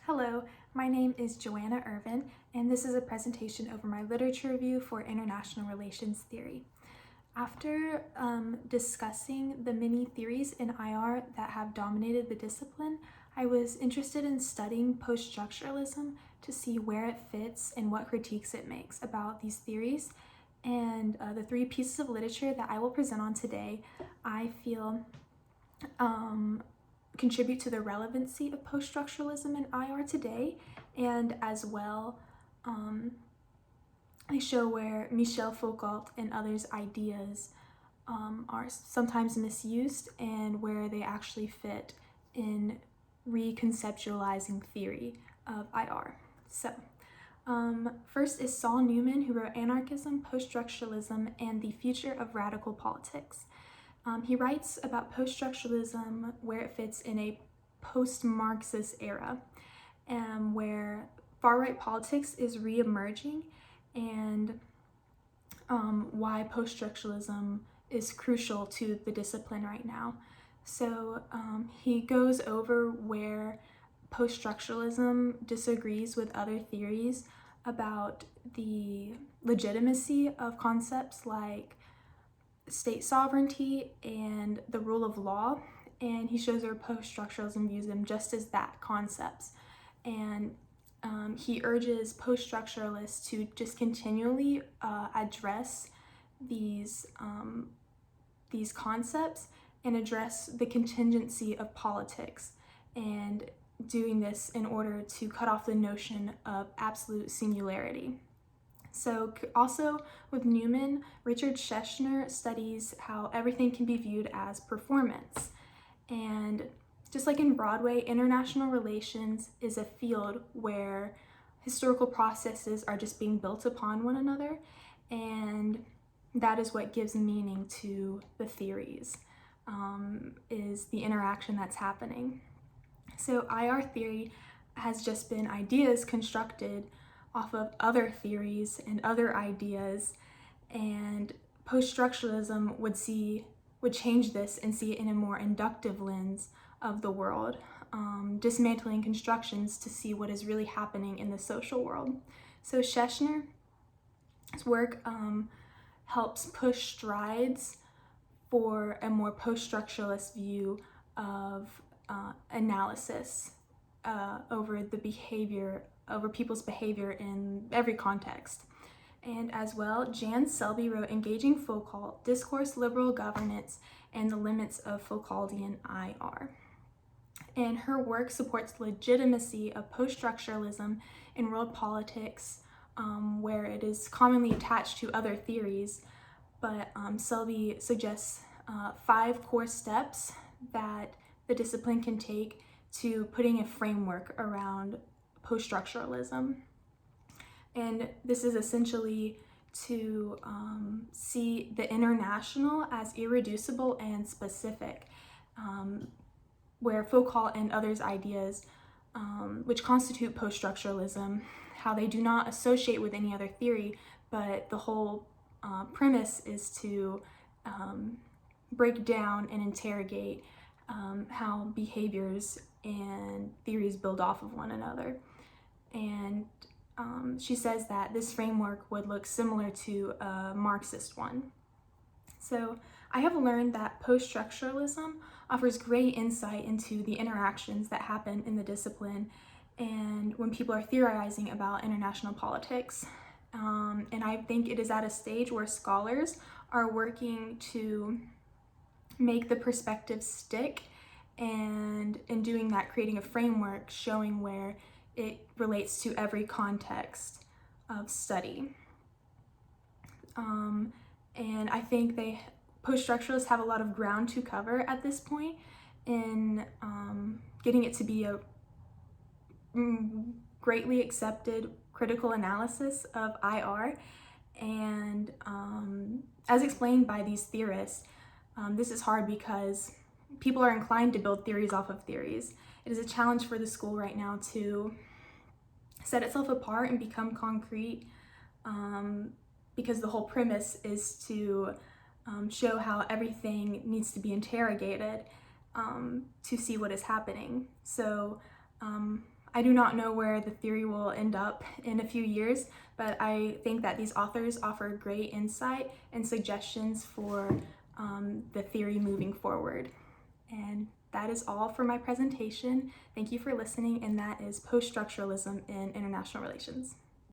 Hello, my name is Joanna Irvin, and this is a presentation over my literature review for international relations theory. After discussing the many theories in IR that have dominated the discipline, I was interested in studying post-structuralism to see where it fits and what critiques it makes about these theories. And the three pieces of literature that I will present on today, I feel contribute to the relevancy of post-structuralism in IR today, and as well they show where Michel Foucault and others' ideas are sometimes misused and where they actually fit in reconceptualizing theory of IR. So first is Saul Newman, who wrote Anarchism, Post-Structuralism, and the Future of Radical Politics. He writes about post-structuralism, where it fits in a post-Marxist era, where far-right politics is re-emerging, and why post-structuralism is crucial to the discipline right now. So he goes over where post-structuralism disagrees with other theories about the legitimacy of concepts like state sovereignty and the rule of law, and he shows where post-structuralism views them just as that concepts. And he urges post-structuralists to just continually address these concepts and address the contingency of politics, and doing this in order to cut off the notion of absolute singularity. So also with Newman, Richard Schechner studies how everything can be viewed as performance. And just like in Broadway, international relations is a field where historical processes are just being built upon one another, and that is what gives meaning to the theories, is the interaction that's happening. So IR theory has just been ideas constructed off of other theories and other ideas, and post-structuralism would change this and see it in a more inductive lens of the world, dismantling constructions to see what is really happening in the social world. So Schechner's work helps push strides for a more post-structuralist view of analysis over people's behavior in every context. And as well, Jan Selby wrote Engaging Foucault, Discourse, Liberal Governance, and the Limits of Foucauldian IR. And her work supports the legitimacy of post-structuralism in world politics, where it is commonly attached to other theories, but Selby suggests 5 core steps that the discipline can take to putting a framework around post-structuralism. And this is essentially to see the international as irreducible and specific, where Foucault and others' ideas, which constitute post-structuralism, how they do not associate with any other theory, but the whole premise is to break down and interrogate how behaviors and theories build off of one another. And she says that this framework would look similar to a Marxist one. So I have learned that post-structuralism offers great insight into the interactions that happen in the discipline and when people are theorizing about international politics. And I think it is at a stage where scholars are working to make the perspective stick, and in doing that, creating a framework showing where it relates to every context of study. And I think post-structuralists have a lot of ground to cover at this point in getting it to be a greatly accepted critical analysis of IR. And as explained by these theorists, this is hard because people are inclined to build theories off of theories. It is a challenge for the school right now to set itself apart and become concrete, because the whole premise is to show how everything needs to be interrogated to see what is happening. So I do not know where the theory will end up in a few years, but I think that these authors offer great insight and suggestions for the theory moving forward. And that is all for my presentation. Thank you for listening, and that is Post-Structuralism in International Relations.